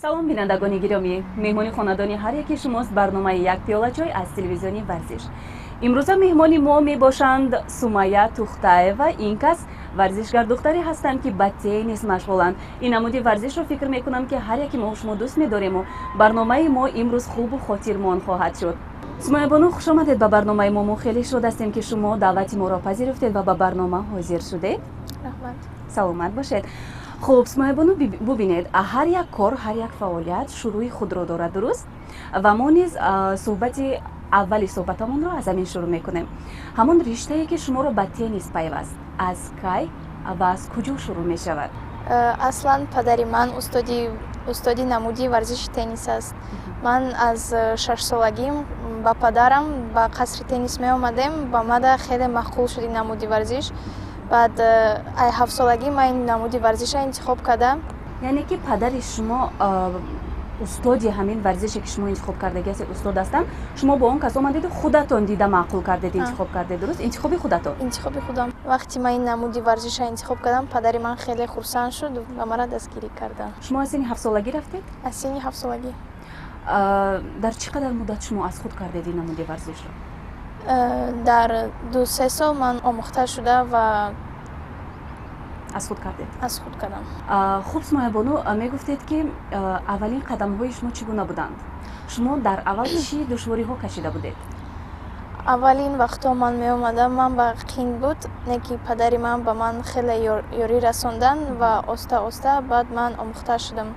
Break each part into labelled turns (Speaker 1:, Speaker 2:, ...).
Speaker 1: салом бинандагони гиромӣ, меҳмони хонадони ҳар яке шумост барномаи як пиёла чой аз телевизиони варзиш. имрӯза меҳмони мо мебошанд Сумайя Тухтаева. Ин кас варзишгар духтаре ҳастанд ки ба теннис машғуланд. ин намуди варзишро фикр мекунам ки ҳар яке мо шумо дӯст медориму барномаи мо имрӯз хубу хотирмон хоҳад шуд. Сумайя бану, хуш омадед ба барномаи мо. Мо хеле шод ҳастем ки шумо даъвати моро пазируфтед ва ба барнома ҳозир шудед.
Speaker 2: Раҳмат.
Speaker 1: саломат бошед. хуб, Сумайя бану, бубинед, ҳар як кор, ҳар як фаъолият шурӯи худро дорад, дуруст? Ва мо низ суҳбати аввали суҳбатамонро аз ҳамин шурӯъ мекунем. ҳамон риштае ки шуморо ба теннис пайваст, аз кай ва аз куҷо шурӯъ мешавад?
Speaker 2: Аслан падари ман устоди намуди варзиши теннис аст. Ман аз 6 солагим ба падарам ба қасри теннис меомадем. Ба мада хеле маъқул шуд ин намуди варзиш. Баъд 7 солагӣ ман ин намуди варзиша интихоб кардам.
Speaker 1: яъне ки падари шумо устоди ҳамин варзише ки шумо интихоб кардаги ҳастед устод ҳастанд, шумо бо он кас омадеду худатон дида маъқул кардед интихоб кардед, дуруст? Интихоби худатон?
Speaker 2: Интихоби худам. Вақти ман ин намуди варзиша интихоб кардам, падари ман хеле хурсанд шуд ва мара дастгирӣ кардам.
Speaker 1: шумо аз синни 7 солагӣ рафтед?
Speaker 2: Аз синни 7 солагӣ.
Speaker 1: дар чӣ қадар муддат шумо аз худ кардед ин намуди варзишро?
Speaker 2: Дар 2-3 сол ман омӯхта шуда ва
Speaker 1: аз худ кардед?
Speaker 2: аз худ кардам.
Speaker 1: хуб, Сумайя бану, мегуфтед ки аввалин қадамҳои шумо чӣ гуна буданд? шумо дар аввал чӣ душвориҳо кашида будед?
Speaker 2: Аввалин вақтҳо ман меомадам, ман ба қин буд, не ки падари ман ба ман хеле ёрӣ расонданд ва оста оста баъд ман омӯхта шудам.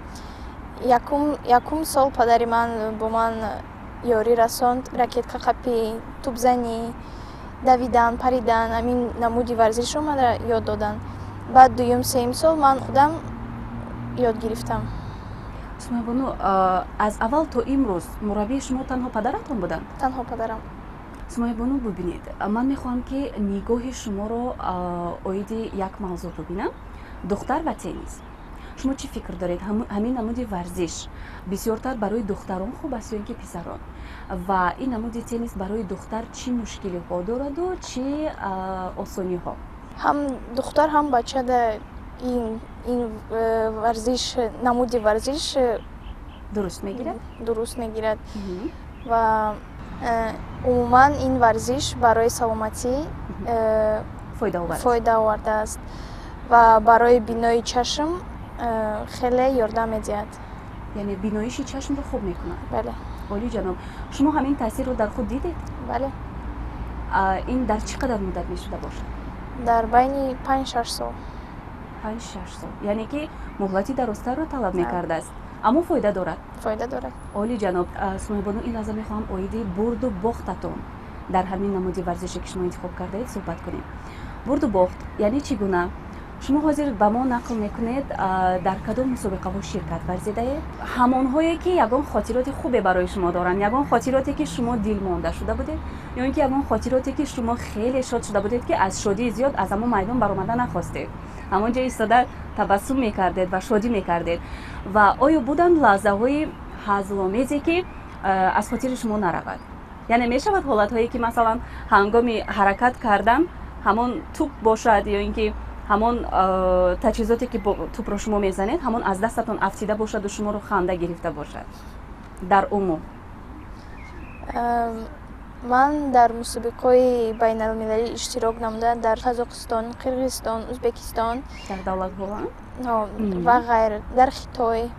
Speaker 2: Якум сол падари ман бо ман ёрӣ расонд, ракетка қапӣ, тӯбзанӣ, давидан, паридан, ҳамин намуди варзишро мана ёд доданд. Баъд дуюм, сеюм сол ман худам ёд гирифтам.
Speaker 1: Сумайя бану, аз аввал то имрӯз мураббии шумо танҳо падаратон буданд?
Speaker 2: Танҳо падарам.
Speaker 1: Сумайя бану, бубинед, ман мехоҳам ки нигоҳи шуморо оиди як мавзӯъ бубинам, духтар ва теннис. шумо чӣ фикр доред? ҳамин намуди варзиш бисёртар барои духтарон хуб аст ё ин ки писарон? ва ин намуди теннис барои духтар чӣ мушкилиҳо дораду чӣ осониҳо?
Speaker 2: Ҳам духтар, ҳам бача ин варзиш, намуди варзиш
Speaker 1: дуруст мегирад?
Speaker 2: Дуруст мегирад. Ва умуман ин варзиш барои саломатӣ фоида овардааст ва барои бинои чашм хеле ёрдам медиҳад.
Speaker 1: яъне биноиши чашмро хуб мекунад?
Speaker 2: Бале.
Speaker 1: олиҷаноб, шумо ҳамин таъсирро дар худ дидед?
Speaker 2: Бале.
Speaker 1: ин дар чӣ қадар муддат мешуда бошад?
Speaker 2: Дар байни 5-6 сол.
Speaker 1: 5-6 сол, яъне ки муҳлати дарозтарро талаб мекардааст, аммо фоида дорад?
Speaker 2: Фоида дорад.
Speaker 1: олиҷаноб, Сумайя бану, ин лаҳза мехоҳам оиди бурду бохтатон дар ҳамин намуди варзише ки шумо интихоб кардаед суҳбат кунем. Бурду бохт яъне чӣ гуна? шумо ҳозир ба мо нақл мекунед дар кадом мусобиқаҳо ширкат варзидаед? ҳамонҳое ки ягон хотироти хубе барои шумо доранд, ягон хотироте ки шумо дилмонда шуда будед, ё ин ки ягон хотироте ки шумо хеле шод шуда будед ки аз шодии зиёд аз ҳамон майдон баромада нахостед, ҳамон ҷо истода табассум мекардед ва шодӣ мекардед? ва оё буданд лаҳзаҳои ҳазломезе ки аз хотири шумо наравад? яъне мешавад ҳолатҳое ки масалан ҳангоми ҳаракат кардан ҳамон туп бошад ё ин ки ҳамон таҷҳизоте ки тупро шумо мезанед ҳамон аз дастатон афтида бошаду шуморо ханда гирифта бошад? дар умум
Speaker 2: ман дар мусобиқаҳои байналмилалӣ иштирок намуда дар Қазоқистон, Қирғизистон, Ӯзбекистон,
Speaker 1: дар давлатҳо
Speaker 2: ва ғайр, дар Хитой,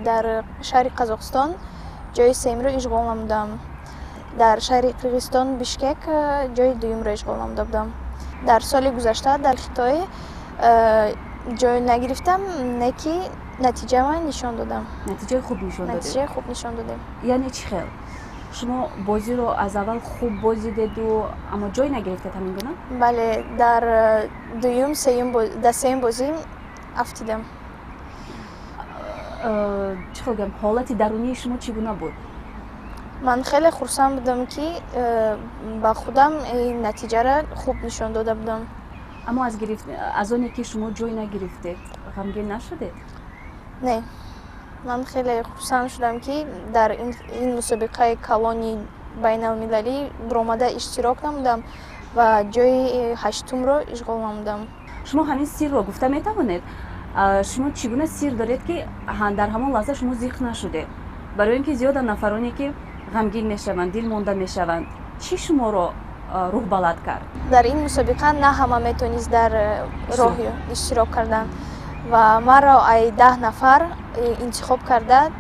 Speaker 2: дар шаҳри Қазоқистон ҷои сеюмро ишғол намудам. Дар шаҳри Қирғизистон, Бишкек, ҷои дуюмро ишғол намуда будам. дар соли гузашта дар Хитой ҷой нагирифтам, не ки натиҷа ман нишон додам.
Speaker 1: натиҷаи хуб нишон додед?
Speaker 2: Натиҷаи хуб нишон додем.
Speaker 1: яъне чӣ хел? шумо бозиро аз аввал хуб бозидеду аммо ҷой нагирифтед ҳамин гуна?
Speaker 2: Бале, дар дуюм, сеюм бозӣ афтидам.
Speaker 1: чӣ хел гӯям, ҳолати дарунии шумо чӣ гуна буд?
Speaker 2: ман хеле хурсанд будам ки ба худам ин натиҷаро хуб нишон дода будам.
Speaker 1: аммо аз оне ки шумо ҷой нагирифтед ғамгин нашудед?
Speaker 2: Не, ман хеле хурсанд шудам ки дар ин мусобиқаи калони байналмилалӣ буромада иштирок намудам ва ҷои 8-умро ишғол намудам.
Speaker 1: шумо ҳамин сирро гуфта метавонед? шумо чӣ гуна сир доред ки дар ҳамон лаҳза шумо зиқ нашудед? барои ин ки зиёда нафароне ки ғамгин мешаванд, дилмонда мешаванд, чӣ шуморо рӯҳбаланд кард?
Speaker 2: дар ин мусобиқа на ҳама метавонист дар роҳ иштирок кардан ва маро ай 10 нафар интихоб карда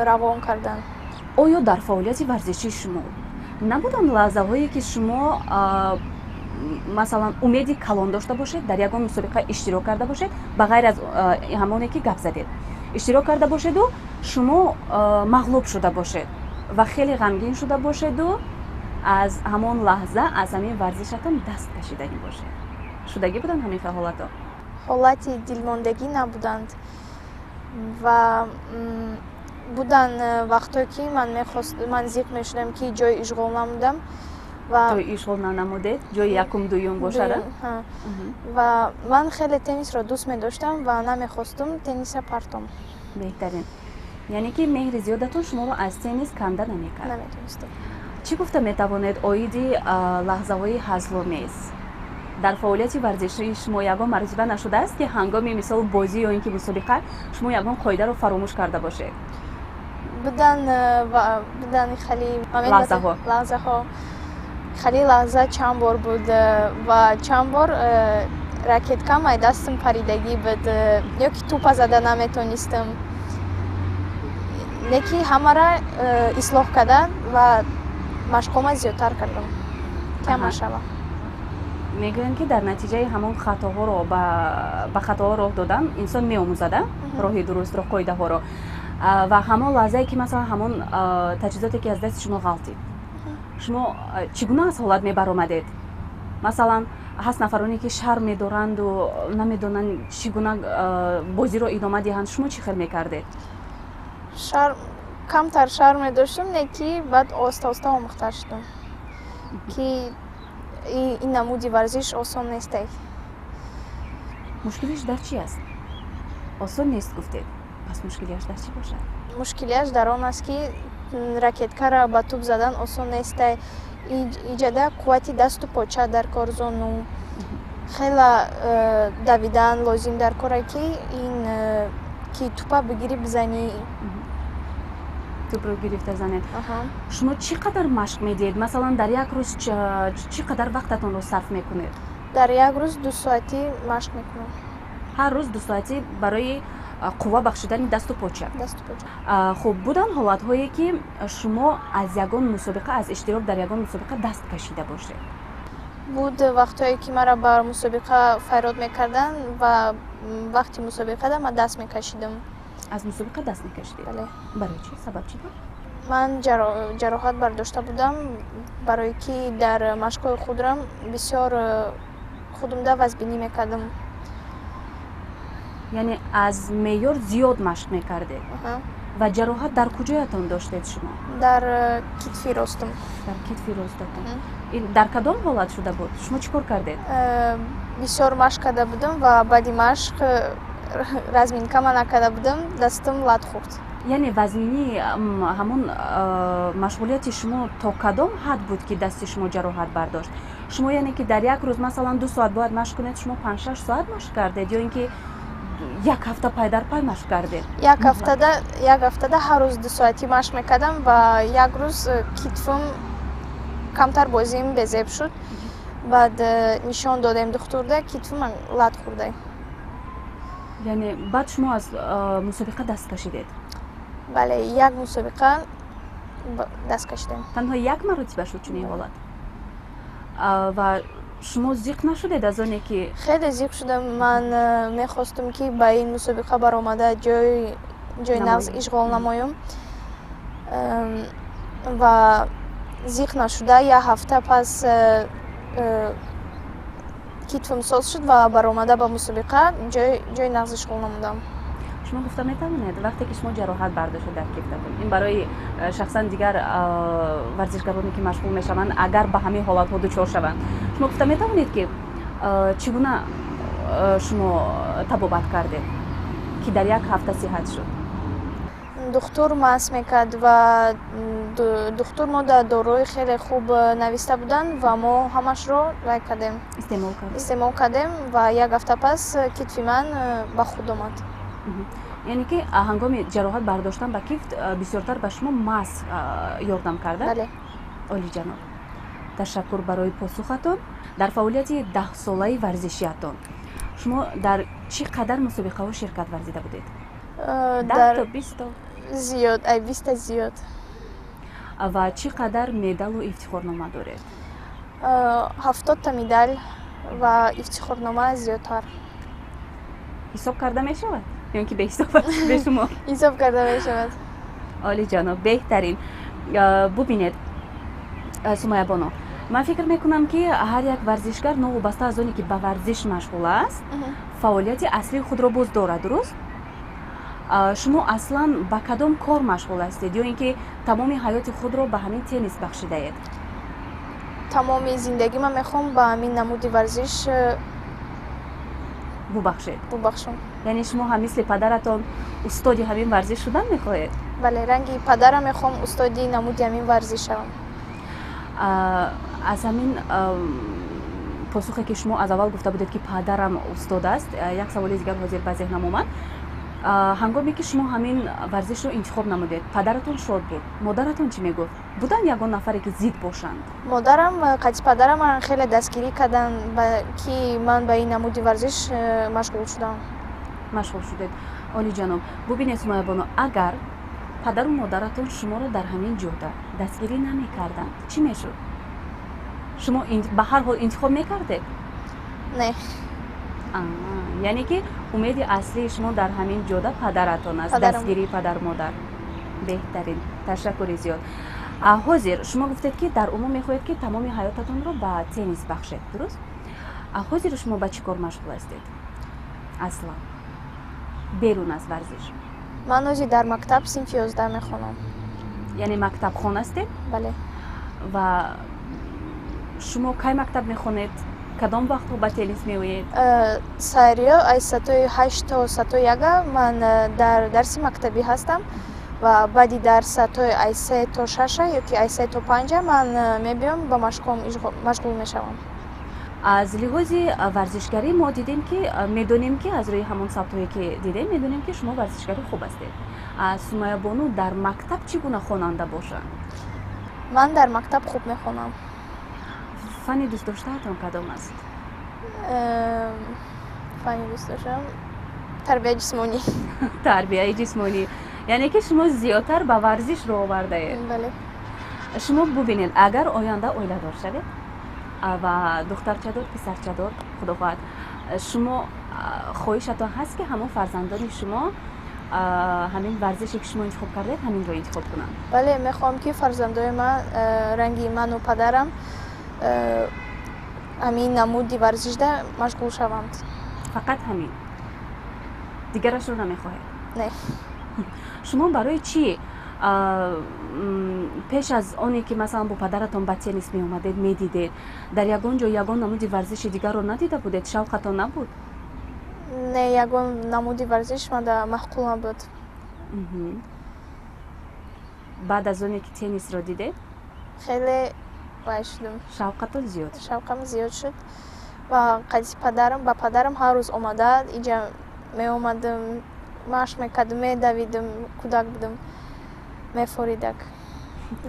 Speaker 2: равон карданд.
Speaker 1: оё дар фаъолияти варзишии шумо набуданд лаҳзаҳое ки шумо масалан умеди калон дошта бошед, дар ягон мусобиқа иштирок карда бошед, ба ғайр аз ҳамоне ки гап задед, иштирок карда бошеду шумо мағлуб шуда бошед ва хеле ғамгин шуда бошеду аз ҳамон лаҳза аз ҳамин варзишатон даст кашидаги бошед? Шудагӣ буданд ҳамин ҳолато?
Speaker 2: ҳолати дилмондагӣ набуданд ва буданд вақтое ки ман зиқ мешудам ки ҷои ишғол намудам ва
Speaker 1: ҷои ишғол нанамудед, ҷои якум дуюм бошада?
Speaker 2: ва ман хеле теннисро дӯст медоштам ва намехостум тенниса партом.
Speaker 1: беҳтарин, яъне ки меҳри зиёдатон шуморо аз теннис канда намекард.
Speaker 2: Наметавонистам.
Speaker 1: чӣ гуфта метавонед оиди лаҳзаҳои ҳазломез дар фаъолияти варзишии шумо ягон маротиба нашудааст ки ҳангоми мисол бозӣ ё ин ки мусобиқа шумо ягон қоидаро фаромӯш карда бошед?
Speaker 2: Буданд хеле лаҳзаҳо хеле лаҳза чанд бор буд ва чанд бор ракеткам ай дастам паридагӣ буд ё ки тӯпа зада наметавонистам. Неки ҳамаро ислоҳ карда ва машқома зиёдтар кардам ки ҳама шава.
Speaker 1: мегӯянд ки дар натиҷаи ҳамон хатоҳоро ба хатоҳо роҳ додан инсон меомӯзада роҳи дурустро, қоидаҳоро ва ҳамон лаҳзае ки масалан ҳамон таҷҳизоте ки аз дасти шумо ғалтид, шумо чӣ гуна аз ҳолат мебаромадед? Масалан ҳаст нафароне ки шарм медоранду намедонанд чӣ гуна бозиро идома диҳанд, шумо чӣ хел мекардед?
Speaker 2: камтар шарм медоштам, неки баъд оста омӯхта шудам ки ин намуди варзиш осон нестай.
Speaker 1: мушкилиш дар чӣ аст? осон нест гуфтед, пас мушкилияш дар чӣ бошад?
Speaker 2: Мушкилияш дар он аст ки ракеткаро ба тӯб задан осон нестай. Иҷада қуввати дасту поча дар кор зону хела давидан лозим дар кора ки тӯпа бигирӣ бизанӣ.
Speaker 1: тӯпро гирифта занед. шумо чӣ қадар машқ медиҳед? Масалан дар як рӯз чӣ қадар вақтатонро сарф мекунед?
Speaker 2: дар як рӯз 2 соатӣ машқ мекунам.
Speaker 1: ҳар рӯз 2 соатӣ барои қувва бахшидани дасту поча?
Speaker 2: Дасту поча.
Speaker 1: хуб, буданд ҳолатҳое ки шумо аз ягон мусобиқа, аз иштирок дар ягон мусобиқа даст кашида бошед?
Speaker 2: буд вақтое ки маро бар мусобиқа файрод мекарданд ва вақти мусобиқада ман даст мекашидам.
Speaker 1: аз мусобиқа даст мекашидед?
Speaker 2: Бале.
Speaker 1: барои чӣ? сабаб чӣ буд?
Speaker 2: ман ҷароҳат бардошта будам, барое ки дар машқҳои худам бисёр худумда вазбинӣ мекардам.
Speaker 1: яъне аз меъёр зиёд машқ мекардед? ва ҷароҳат дар куҷоятон доштед шумо?
Speaker 2: дар китфи ростам.
Speaker 1: дар китфи ростатон. дар кадом ҳолат шуда буд? шумо чӣ кор кардед?
Speaker 2: бисёр машқ карда будам ва баъди машқ разминкама накарда будам, дастам лат хӯрд.
Speaker 1: яъне вазнинӣ ҳамон машғулияти шумо то кадом ҳад буд ки дасти шумо ҷароҳат бардошт? шумо яъне ки дар як рӯз масалан 2 соат бояд машқ кунед, шумо 5-6 соат машқ кардед ё ин ки як ҳафта пайдарпай машқ кардед?
Speaker 2: як ҳафтада ҳар рӯз 2 соатӣ машқ мекардам ва як рӯз китфам камтар бозим безеб шуд. баъд нишон додем духтурда, китфам лат хӯрдай.
Speaker 1: яъне баъд шумо аз мусобиқа даст кашидед?
Speaker 2: бале, як мусобиқа даст кашидем.
Speaker 1: танҳо як маротиба шуд чунин ҳолат? ва шумо зиқ нашудед аз оне ки?
Speaker 2: хеле зиқ шудам. ман мехостум ки ба ин мусобиқа баромада ҷои нағз ишғол намоям ва зиқ нашуда як ҳафта пас китфам соз шуд ва баромада ба мусобиқа ҷои нағз ишғол намудам.
Speaker 1: шумо гуфта метавонед вақте ки шумо ҷароҳат бардошед дар кифтатон, ин барои шахсан дигар варзишгароне ки машғул мешаванд агар ба ҳамин ҳолатҳо дучор шаванд, шумо гуфта метавонед ки чӣ гуна шумо табобат кардед ки дар як ҳафта сиҳат шуд?
Speaker 2: духтур маҳс мекард ва духтур мо дар дорои хеле хуб нависта буданд ва мо ҳамашро рай кардем, истеъмол кардем ва як ҳафта пас китфи ман ба худ омад.
Speaker 1: яъне ки ҳангоми ҷароҳат бардоштан ба кифт бисёртар ба шумо маҳс ёрдам карда?
Speaker 2: Бале.
Speaker 1: олиҷаноб, ташаккур барои посухатон. дар фаъолияти 10-солаи варзишиатон шумо дар чӣ қадар мусобиқаҳо ширкат варзида будед? 10 то 20?
Speaker 2: Зиёд, 20 зиёд.
Speaker 1: ва чӣ қадар медалу ифтихорнома доред?
Speaker 2: 70 медал ва ифтихорнома зиёдтар.
Speaker 1: ҳисоб карда мешавад ё ин ки беҳисоб бешумор?
Speaker 2: ҳисоб карда мешавад.
Speaker 1: олиҷаноб, беҳтарин. бубинед сумайябоно, ман фикр мекунам ки ҳар як варзишгар новобаста аз оне ки ба варзиш машғул аст фаъолияти аслии худро боз дорад, дуруст? шумо аслан ба кадом кор машғул ҳастед ё ин ки тамоми ҳаёти худро ба ҳамин теннис бахшидаед?
Speaker 2: тамоми зиндагӣ ман мехоҳам ба ҳамин намуди варзиш бубахшем.
Speaker 1: яъне шумо ҳам мисли падаратон устоди ҳамин варзиш шудан мехоҳед?
Speaker 2: бале, ранги падарам мехоҳам устоди намуди ҳамин варзиш шавам.
Speaker 1: аз ҳамин посухе ки шумо аз аввал гуфта будед ки падарам устод аст, як саволи дигар ҳозир ба зеҳнам омад. ҳангоме ки шумо ҳамин варзишро интихоб намудед, падаратон шод буд, модаратон чӣ мегуфт? Буданд ягон нафаре ки зид бошанд?
Speaker 2: модарам қати падарам ман хеле дастгирӣ карданд ки ман ба ин намуди варзиш машғул шудам.
Speaker 1: машғул шудед. олиҷаноб, бубинед сумайябоно, агар падару модаратон шуморо дар ҳамин ҷода дастгирӣ намекарданд, чӣ мешуд? шумо ба ҳар ҳол интихоб мекардед?
Speaker 2: Не.
Speaker 1: яъне ки умеди аслии шумо дар ҳамин ҷода падаратон аст, дастгирии падар модар. беҳтарин, ташаккури зиёд. ҳозир шумо гуфтед ки дар умум мехоҳед ки тамоми ҳаётатонро ба теннис бахшед, дуруст? ҳозир шумо ба чӣ кор машғул ҳастед аслан берун аз варзиш?
Speaker 2: ман ҳозир дар мактаб синфи 11 мехонам.
Speaker 1: яъне мактабхон ҳастед?
Speaker 2: бале.
Speaker 1: ва шумо кай мактаб мехонед? кадом вақтҳо ба теннис меоед?
Speaker 2: сайриё аз сатои 8 то сатои 1 ман дар дарси мактабӣ ҳастам ва баъди дар сатои аз 3 то 6 ёки аз 3 то 5 ман мебиём ба машқом машғул мешавам.
Speaker 1: аз лиҳози варзишгарӣ мо дидем ки медонем ки аз рӯи ҳамон сабтҳое ки дидем медонем ки шумо варзишгари хуб ҳастед. сумайябону дар мактаб чӣ гуна хонанда бошад?
Speaker 2: ман дар мактаб хуб мехонам.
Speaker 1: фани дӯстдоштаатон кадом аст?
Speaker 2: фани дӯстдоштам тарбияи ҷисмонӣ.
Speaker 1: тарбияи ҷисмонӣ, яъне ки шумо зиёдтар ба варзиш роҳ овардаед.
Speaker 2: бале.
Speaker 1: шумо бубинед, агар оянда оиладор шавед ва духтарчадор писарчадор худо хоҳад, шумо хоҳишатон ҳаст ки ҳамон фарзандони шумо ҳамин варзише ки шумо интихоб кардаед ҳаминро интихоб кунанд?
Speaker 2: бале, мехоҳам ки фарзандои ман ранги ману падарам ҳамин намуди варзишда машғул шаванд.
Speaker 1: фақат ҳамин? дигарашро намехоҳед?
Speaker 2: не.
Speaker 1: шумо барои чӣ пеш аз оне ки масалан бо падаратон ба теннис меомадед, медидед, дар ягон ҷо ягон намуди варзиши дигарро надида будед? шавқатон набуд?
Speaker 2: не, ягон намуди варзиш мада маҳқул набуд.
Speaker 1: баъд аз оне ки теннисро дидед
Speaker 2: хеле вай шудам.
Speaker 1: шавқатон зиёд шуд?
Speaker 2: шавқам зиёд шуд ва қади падарам ба падарам ҳар рӯз омада инҷа меомадам, машқ мекардам, медавидам, кӯдак будам, мефоридак.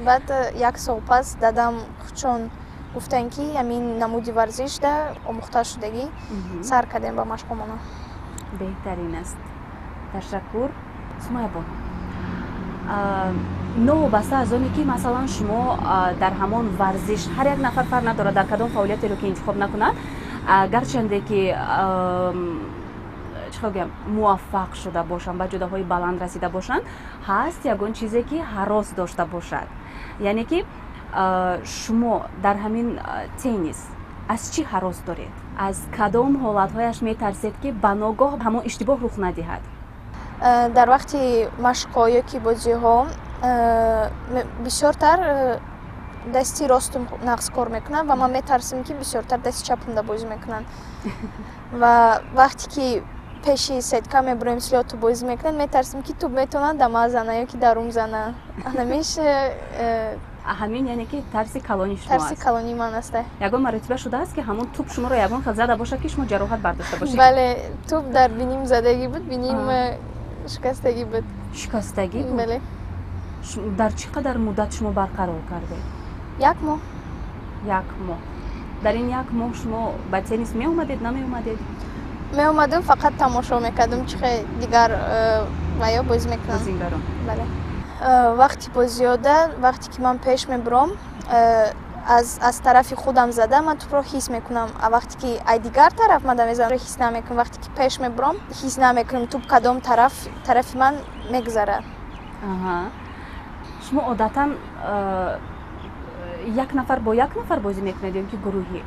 Speaker 2: баъд як сол пас дадам чун гуфтанд ки ҳамин намуди варзишда омӯхта шудагӣ сар кардем ба машқомона.
Speaker 1: беҳтарин аст, ташаккур. сумайябон, новобаста аз оне ки масалан шумо дар ҳамон варзиш ҳар як нафар фарқ надорад дар кадом фаъолиятеро ки интихоб накунад, гарчанде ки муваффақ шуда бошанд, ба ҷодаҳои баланд расида бошанд, ҳаст ягон чизе ки ҳарос дошта бошад. яъне ки шумо дар ҳамин теннис аз чӣ ҳарос доред? аз кадом ҳолатҳояш метарсед ки ба ногоҳ ҳамон иштибоҳ рух надиҳад?
Speaker 2: дар вақти машқҳо ёки бозиҳо бисёртар дасти ростум нағз кор мекунанд ва ман метарсам ки бисёртар дасти чапум да бозӣ мекунанд. ва вақте ки пеши сетка мебурем слёту бозӣ мекунем, метарсем ки туб метавонад да ман зана ё ки дарум зана. Анамиш
Speaker 1: ҳамин яъне ки тарси калони шумо
Speaker 2: тарси
Speaker 1: аст.
Speaker 2: калони ман аст.
Speaker 1: Ягон маротиба шудааст ки ҳамон туб шуморо ягон хел зада бошад ки шумо ҷароҳат бардошта бошед?
Speaker 2: Бале, туб дар биним задагӣ буд, биним шикастагӣ буд.
Speaker 1: Шикастагӣ буд?
Speaker 2: Бале.
Speaker 1: Дар чӣ қадар муддат шумо барқарор кардед?
Speaker 2: 1 моҳ.
Speaker 1: 1 моҳ. Дар ин 1 моҳ шумо ба теннис меомадед, намеомадед?
Speaker 2: Меомадам, фақат тамошо мекардам, чӣ хе дигар ва ё бозӣ мекунам.
Speaker 1: Бозингарон.
Speaker 2: Бале. Вақти бозиёда, вақте ки ман пеш мебурам, аз тарафи худам зада ман тубро ҳис мекунам. А вақте ки ай дигар тараф ман мезанам, ҳис намекунам. Вақте ки пеш мебурам, ҳис намекунам туб кадом тарафи ман мегзарад.
Speaker 1: Аҳа. Шумо одатан як нафар бо як нафар бозӣ мекунед ё ки гурӯҳӣ?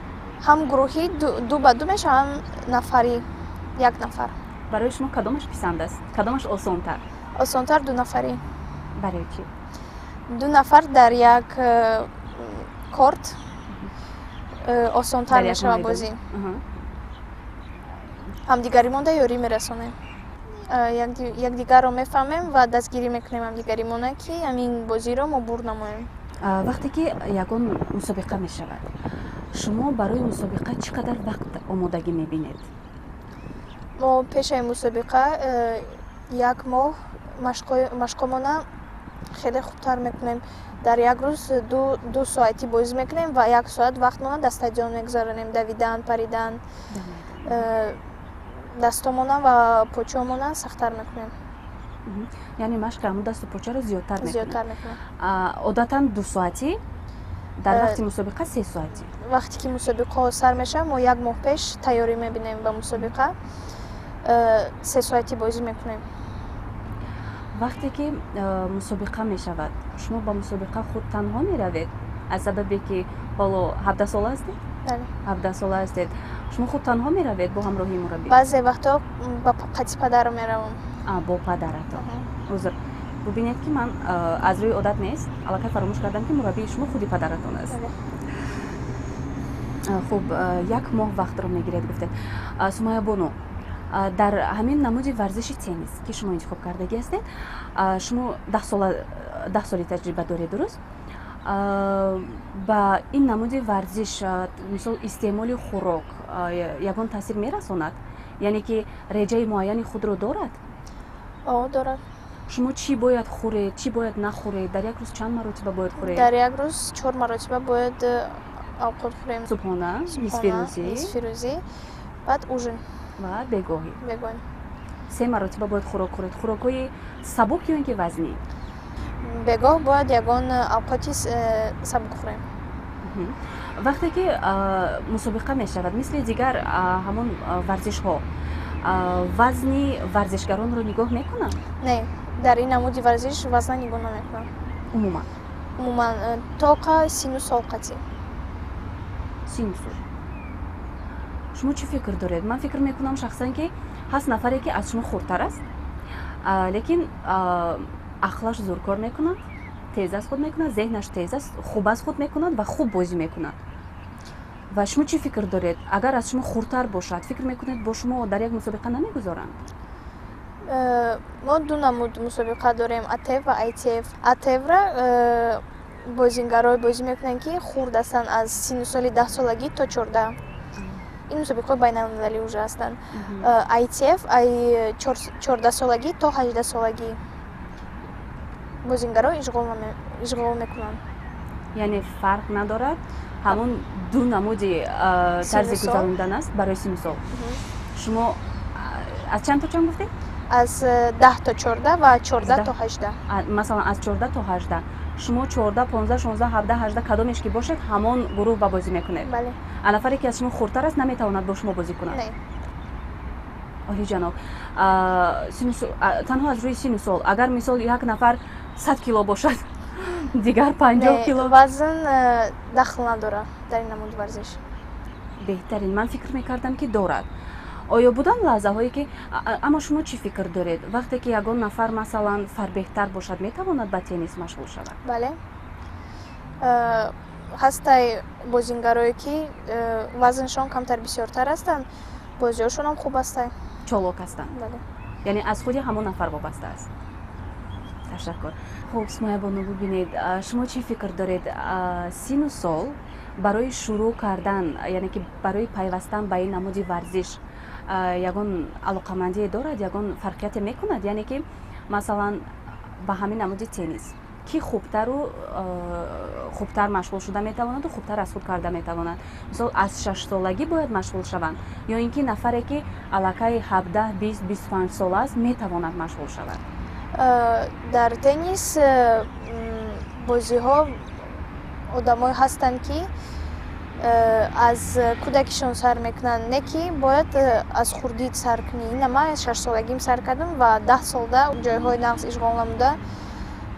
Speaker 2: Ҳам гурӯҳӣ ду ба ду мешавад, ҳам нафарӣ 1 нафар.
Speaker 1: Барои шумо кадомаш писанд аст? Кадомаш осонтар?
Speaker 2: Осонтар ду нафарӣ.
Speaker 1: Барои чӣ?
Speaker 2: 2 нафар дар як корт осонтар мешавад бозӣ. Ҳамдигаримон да ёрӣ мерасонем. Якдигарро мефаҳмем ва дастгирӣ мекунем ҳамдигаримона, ки ҳамин бозиро мо бурд намоем.
Speaker 1: Вақте ки ягон мусобиқа мешавад, шумо барои мусобиқа чӣ қадар вақт омодагӣ мебинед?
Speaker 2: Мо пешаи мусобиқа 1 моҳ машқомона хеле хубтар мекунем. Дар як рӯз 2 соати бозӣ мекунем ва 1 соат вақтмона дар стадион мегзаронем. Давидан, паридан, дастомона ва почаомона сахттар мекунем.
Speaker 1: Яъне машқи ҳамун дасту почаро зиёдтар
Speaker 2: мекунем.
Speaker 1: Одатан 2 соатӣ, дар вақти мусобиқа 3 соатӣ.
Speaker 2: Вақте ки мусобиқаҳо сар мешавад, мо 1 моҳ пеш тайёрӣ мебинем ба мусобиқа. 3 соати бозӣ мекунем. Вақте
Speaker 1: ки мусобиқа мешавад, шумо ба мусобиқа худ танҳо меравед? Аз сабабе ки ҳоло 17 сола ҳастед?
Speaker 2: Бале.
Speaker 1: 17 сола ҳастед. Шумо худ танҳо меравед бо ҳамроҳии мураббӣ?
Speaker 2: Баъзе вақтҳо ба қати падарам меравам.
Speaker 1: Бо падаратон. Узр. Бубинед ки ман аз рӯи одат нест, аллакай фаромӯш кардам ки мураббии шумо худи падаратон аст. Хуб, 1 моҳ вақтро мегиред гуфтед. Сумайя Бону, дар ҳамин намуди варзиши теннис ки шумо интихоб кардагӣ ҳастед, шумо 10 соли таҷриба доред, дуруст? Ба ин намуди варзиш мисол истеъмоли хӯрок ягон таъсир мерасонад? Яъне ки реҷаи муайяни худро дорад?
Speaker 2: Дорад.
Speaker 1: Шумо чӣ бояд хӯред, чӣ бояд нахӯред? Дар як рӯз чанд маротиба бояд хӯред?
Speaker 2: Дар як рӯз 4 маротиба бояд овқот хӯрем.
Speaker 1: Субҳона, нисфи рӯзӣ,
Speaker 2: баъд ужин
Speaker 1: ва бегоҳӣ. 3 маротиба бояд хӯрок хӯред. Хӯрокҳои сабук ё ин ки вазнӣ?
Speaker 2: Бегоҳ бояд ягон овқоти сабук хӯрем.
Speaker 1: Вақте ки мусобиқа мешавад, мисли дигар ҳамон варзишҳо, вазни варзишгаронро нигоҳ мекунад? Не,
Speaker 2: дар ин намуди варзиш вазна нигоҳ намекунам. Умуман тоқа сину сол қатӣ.
Speaker 1: Сину сол. Шумо чӣ фикр доред? Ман фикр мекунам шахсан ки ҳаст нафаре ки аз шумо хурдтар аст, лекин ақлаш зӯркор мекунад, тез аз худ мекунад, зеҳнаш тез аст, хуб аз худ мекунад ва хуб бозӣ мекунад. Ва шумо чӣ фикр доред? Агар аз шумо хурдтар бошад, фикр мекунед бо шумо дар як мусобиқа намегузоранд?
Speaker 2: Мо 2 намуд мусобиқа дорем, АТФ ва ITF. АТФра бозингарои бозӣ мекунанд ки хурд ҳастанд, аз синну соли 10 солагӣ то 14. ин мусобиқаҳои байналмилалӣ уже ҳастанд. ITF ай 14 солагӣ то 18 солагӣ бозингаро ишғол мекунанд.
Speaker 1: Яъне фарқ надорад, ҳамон 2 намуди тарзи гузарондан аст барои синну сол. Шумо аз чанд то чанд гуфтед?
Speaker 2: Аз 10 то 14 ва 14 то 18.
Speaker 1: Масалан аз 14 то 18. Шумо 14, 15, 16, 17, 18 кадомеш ки бошед, ҳамон гурӯҳ ба бозӣ мекунед?
Speaker 2: Бале.
Speaker 1: Нафаре ки аз шумо хурдтар аст наметавонад бо шумо бозӣ кунад?
Speaker 2: Не.
Speaker 1: олиҷаноб, танҳо аз рӯи синну сол, агар мисол як нафар 100 кило бошад, дигар 50 кило,
Speaker 2: вазн дахл надорад дар ин намуди варзиш.
Speaker 1: беҳтарин, ман фикр мекардам ки дорад. оё будан лаҳзаҳое ки, аммо шумо чӣ фикр доред? Вақте ки ягон нафар масалан фарбеҳтар бошад, метавонад ба теннис машғул шавад?
Speaker 2: Бале, ҳастай бозингарое ки вазншон камтар бисёртар ҳастанд, бозиҳошон ҳам хуб астанд.
Speaker 1: чолок ҳастанд.
Speaker 2: Бале.
Speaker 1: яъне аз худи ҳамон нафар вобаста аст. ташаккур. хуб, Смоябону, бубинед, шумо чӣ фикр доред, сину сол барои шурӯъ кардан, яъне ки барои пайвастан ба ин намуди варзиш ягон алоқамандие дорад, ягон фарқияте мекунад? Яъне ки масалан ба ҳамин намуди теннис ки хубтар машғул шуда метавонаду хубтар аз худ карда метавонад? Мисол аз 6 солагӣ бояд машғул шаванд ё ин ки нафаре ки аллакай 17, 20, 25 сол аст метавонад машғул шавад?
Speaker 2: Дар теннис бозиҳо одамое ҳастанд ки аз кӯдакишон сар мекунанд, не ки бояд аз хурдӣ сар кунӣ. Ина ман 6 солагим сар кардам ва 10 солда ҷойҳои нағз ишғол намуда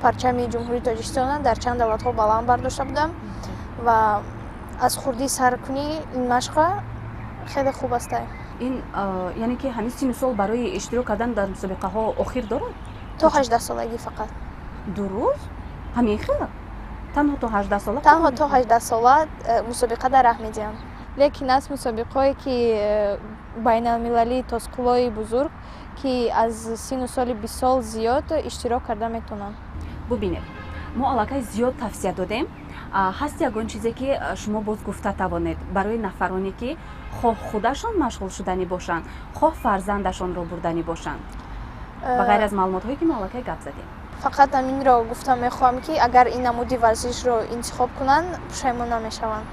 Speaker 2: парчами ҷумҳурии Тоҷикистона дар чанд давлатҳо баланд бардошта будам ва аз хурдӣ сар кунӣ ин машқа хеле хуб аст.
Speaker 1: Ин яъне ки ҳамин сину сол барои иштирок кардан дар мусобиқаҳо охир дорад?
Speaker 2: То 18 солагӣ фақат.
Speaker 1: Дуруст? Ҳамин хел? Танҳо то 18 сола?
Speaker 2: Танҳо то 18 сола мусобиқа дар раҳ медиҳанд. Лекин аз мусобиқое ки байналмилалии тосқулои бузург ки аз сину соли 20 сол зиёд иштирок карда метавонанд.
Speaker 1: Бубинед, мо аллакай зиёд тавсия додем. Ҳаст ягон чизе ки шумо боз гуфта тавонед барои нафароне ки хоҳ худашон машғул шудани бошанд, хоҳ фарзандашонро бурдани бошанд, ба ғайр аз маълумотҳое ки мо аллакай гап задем?
Speaker 2: Фақат аминро гуфта мехоҳам ки агар ин намуди варзишро интихоб кунанд, пушаймон намешаванд.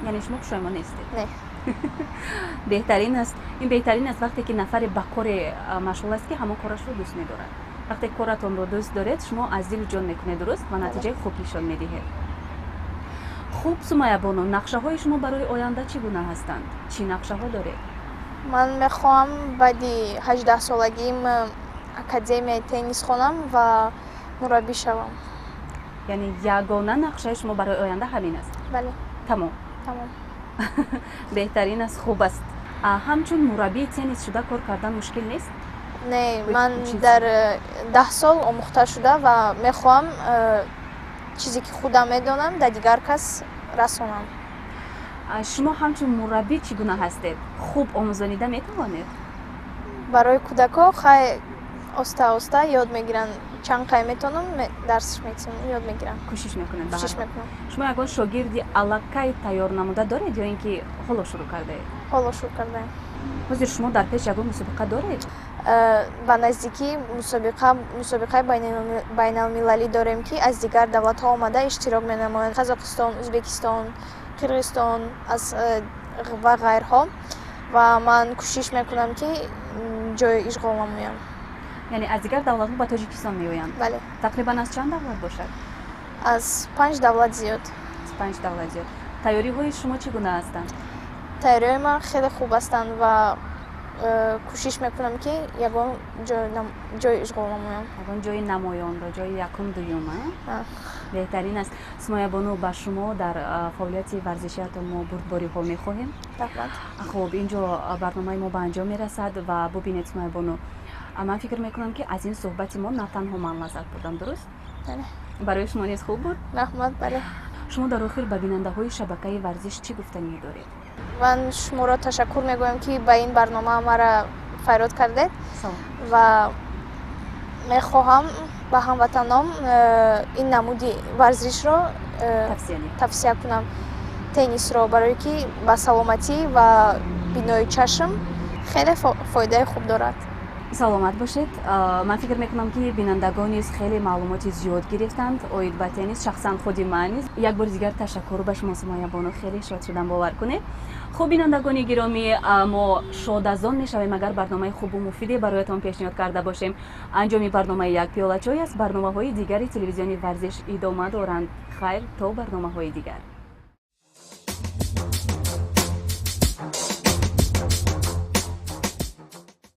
Speaker 1: Яъне шумо пушаймон нестед?
Speaker 2: Не.
Speaker 1: беҳтарин аст. Ин беҳтарин аст вақте ки нафаре ба коре машғул аст ки ҳамон корашро дӯст медорад. вақте коратонро дӯст доред, шумо аз дилу ҷон мекунед, дуруст, ва натиҷаи хуб нишон медиҳед. хуб, Сумаябону, нақшаҳои шумо барои оянда чӣ гуна ҳастанд? Чӣ нақшаҳо доред?
Speaker 2: Ман мехоҳам баъди 18 солагим академияи теннис хонам ва мураббӣ шавам.
Speaker 1: Яъне ягона нақшаи шумо барои оянда ҳамин аст?
Speaker 2: Бале.
Speaker 1: Тамом.
Speaker 2: Тамом.
Speaker 1: беҳтарин аст, хуб аст. ҳамчун мураббии теннис шуда кор кардан мушкил нест?
Speaker 2: Не, ман дар 10 сол омӯхта шуда ва мехоҳам чизе ки худам медонам дар дигар кас расонам.
Speaker 1: шумо ҳамчун мураббӣ чӣ гуна ҳастед? Хуб омӯзонида метавонед?
Speaker 2: Барои кӯдакҳо хай оста ёд мегиранд. Чанд қай метавонам дарс ёд мегирам.
Speaker 1: Кӯшиш мекунед?
Speaker 2: Кӯшиш мекунам.
Speaker 1: шумо ягон шогирди аллакай тайёр намуда доред ё ин ки ҳоло шурӯъ кардаед?
Speaker 2: Ҳоло шурӯъ кардаем.
Speaker 1: ҳозир шумо дар пеш ягон мусобиқа доред?
Speaker 2: ба наздикӣ мусобиқаи байналмилалӣ дорем ки аз дигар давлатҳо омада иштирок менамоянд. Қазоқистон, Ӯзбекистон, Қирғизистон ва ғайрҳо, ва ман кӯшиш мекунам ки ҷой ишғол намоям.
Speaker 1: Яъне аз дигар давлатҳо ба Тоҷикистон меоянд?
Speaker 2: Бале.
Speaker 1: Тақрибан аз чанд давлат бошад?
Speaker 2: Аз 5 давлат зиёд.
Speaker 1: Аз 5 давлат зиёд. Тайёриҳои шумо чӣ гуна ҳастанд?
Speaker 2: Тайёриҳои ман хеле хуб ҳастанд ва кӯшиш мекунам ки ягон ҷой ишғол намоям.
Speaker 1: Ягон ҷои намоёнро, ҷои якум, дуюм? беҳтарин аст. Сумаябону, ба шумо дар фаъолияти варзишиатон мо бурдбориҳо мехоҳем.
Speaker 2: Раҳмат.
Speaker 1: хуб, инҷо барномаи мо ба анҷом мерасад ва бубинед, Сумаябону, ман фикр мекунам ки аз ин суҳбати мо на танҳо ман лаззат бурдам, дуруст? Барои шумо низ хуб буд?
Speaker 2: Раҳмат. Бале.
Speaker 1: шумо дар охир ба бинандаҳои шабакаи варзиш чӣ гуфтание доред?
Speaker 2: ман шуморо ташаккур мегӯям ки ба ин барнома мара файрод кардед ва мехоҳам ба ҳамватанон ин намуди варзишро тавсия кунам, теннисро, барое ки ба саломатӣ ва бинои чашм хеле фоидаи хуб дорад.
Speaker 1: саломат бошед. Ман фикр мекунам ки бинандагон низ хеле маълумоти зиёд гирифтанд оид ба теннис. Шахсан худи ман низ як бори дигар ташаккур ба шумо, Сумаябону, хеле шод шудам, бовар кунед. хуб, бинандагони гиромӣ, мо шод аз он мешавем агар барномаи хубу муфиде бароятон пешниҳод карда бошем. анҷоми барномаи як пиёла чой аст. Барномаҳои дигари телевизиони варзиш идома доранд. хайр, то барномаҳои дигар.